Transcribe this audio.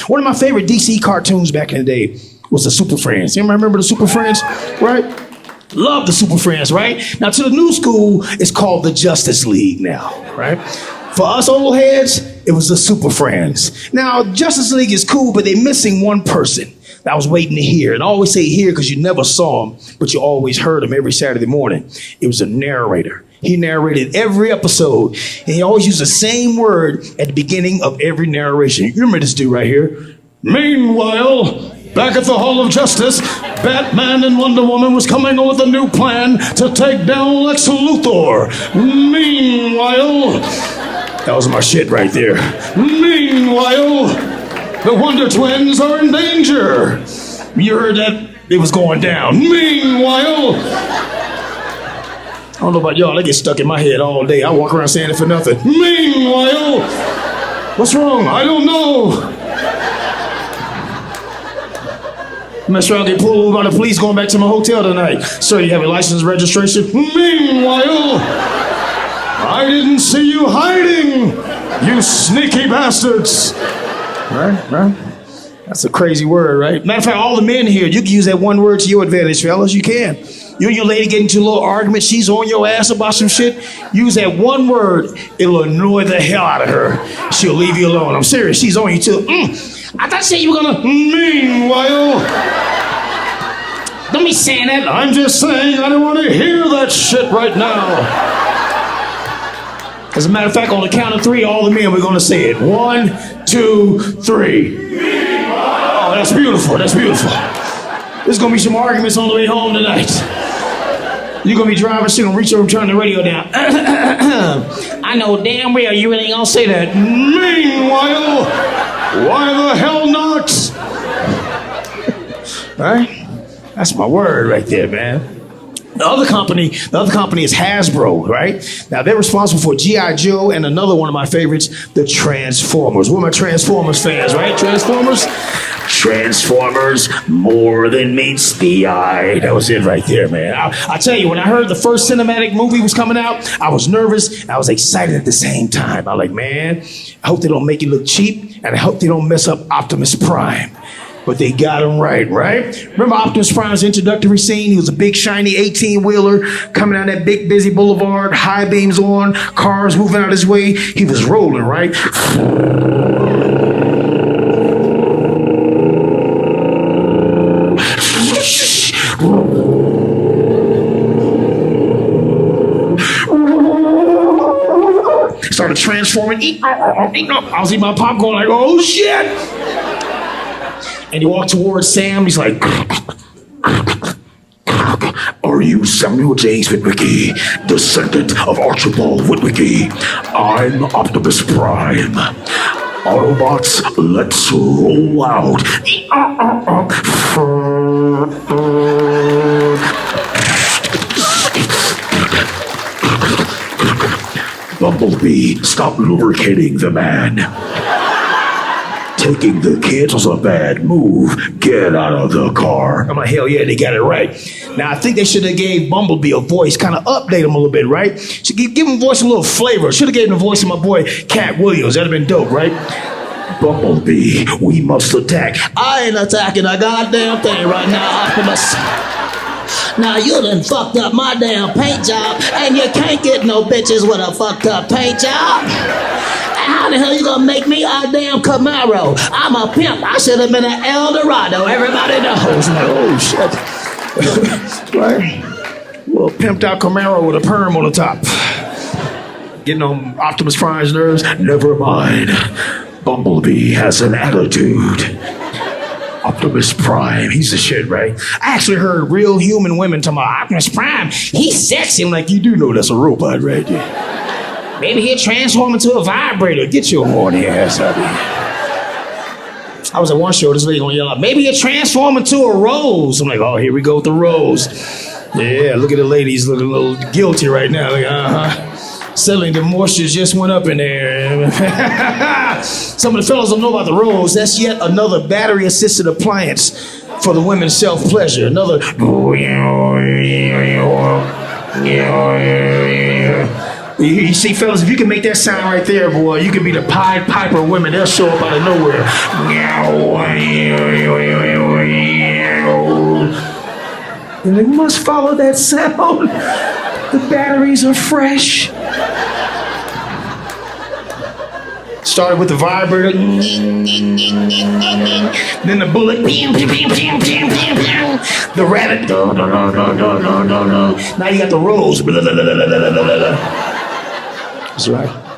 One of my favorite DC cartoons back in the day was the Super Friends. You remember the Super Friends, right? Love the Super Friends, right? Now to the new school, it's called the Justice League now, right? For us old heads, it was the Super Friends. Now, Justice League is cool, but they're missing one person that I was waiting to hear. And I always say hear because you never saw him, but you always heard him every Saturday morning. It was a narrator. He narrated every episode, and he always used the same word at the beginning of every narration. You remember this dude right here? Meanwhile, back at the Hall of Justice, Batman and Wonder Woman was coming up with a new plan to take down Lex Luthor. Meanwhile, that was my shit right there. Meanwhile, the Wonder Twins are in danger. You heard that? It was going down. Meanwhile, I don't know about y'all, they get stuck in my head all day. I walk around saying it for nothing. Meanwhile, what's wrong? I don't know. I'm sure I'll get pulled over by the police going back to my hotel tonight. Sir, you have a license and registration? Meanwhile, I didn't see you hiding, you sneaky bastards. Right? That's a crazy word, right? Matter of fact, all the men here, you can use that one word to your advantage, fellas. You can. You and your lady get into a little argument, she's on your ass about some shit. Use that one word, it'll annoy the hell out of her. She'll leave you alone. I'm serious, she's on you too. I thought you said you were gonna. Meanwhile, don't be saying that. I'm just saying I don't want to hear that shit right now. As a matter of fact, on the count of three, all the men, we're gonna say it. 1, 2, 3. Oh, that's beautiful. That's beautiful. There's gonna be some arguments on the way home tonight. You're gonna be driving, she's gonna reach over and turn the radio down. I know damn well you really ain't gonna say that. Meanwhile, why the hell not? Right? That's my word right there, man. The other company is Hasbro, right? Now they're responsible for G.I. Joe and another one of my favorites, the Transformers. We're my Transformers fans, right? Transformers, more than meets the eye. That was it right there, man. I tell you, when I heard the first cinematic movie was coming out, I was nervous, I was excited at the same time. I was like, man, I hope they don't make it look cheap, and I hope they don't mess up Optimus Prime. But they got him right? Remember Optimus Prime's introductory scene? He was a big, shiny 18-wheeler coming down that big, busy boulevard, high beams on, cars moving out his way. He was rolling, right? Started transforming. I was eating my popcorn like, oh, shit. And he walked towards Sam. He's like, are you Samuel James Witwicky, descendant of Archibald Witwicky? I'm Optimus Prime. Autobots, let's roll out. Bumblebee, stop lubricating the man. Taking the kids was a bad move. Get out of the car. I'm like, hell yeah, they got it right. Now, I think they should have gave Bumblebee a voice, kind of update him a little bit, right? Should give him a voice a little flavor. Should have gave him the voice of my boy, Cat Williams. That'd have been dope, right? Bumblebee, we must attack. I ain't attacking a goddamn thing right now, Optimus. Now you done fucked up my damn paint job, and you can't get no bitches with a fucked up paint job. How the hell you gonna make me a damn Camaro? I'm a pimp. I should have been an Eldorado. Everybody knows. Like, oh shit. Right? Well, pimped out Camaro with a perm on the top. Getting on Optimus Prime's nerves. Never mind. Bumblebee has an attitude. Optimus Prime, he's the shit, right? I actually heard real human women talking about Optimus Prime. He's sexy. I'm like, you do know that's a robot, right? Maybe he'll transform into a vibrator. Get your horny ass out of here. I was at one show, this lady gonna yell out, maybe he'll transform into a rose. I'm like, oh, here we go with the rose. Yeah, look at the ladies looking a little guilty right now. Like, suddenly the moisture just went up in there. Some of the fellas don't know about the rose. That's yet another battery-assisted appliance for the women's self-pleasure. You see, fellas, if you can make that sound right there, boy, you can be the Pied Piper of women. They'll show up out of nowhere. And they must follow that sound. The batteries are fresh. Started with the vibrator. Then the bullet. The rabbit. Now you got the rose. That's right.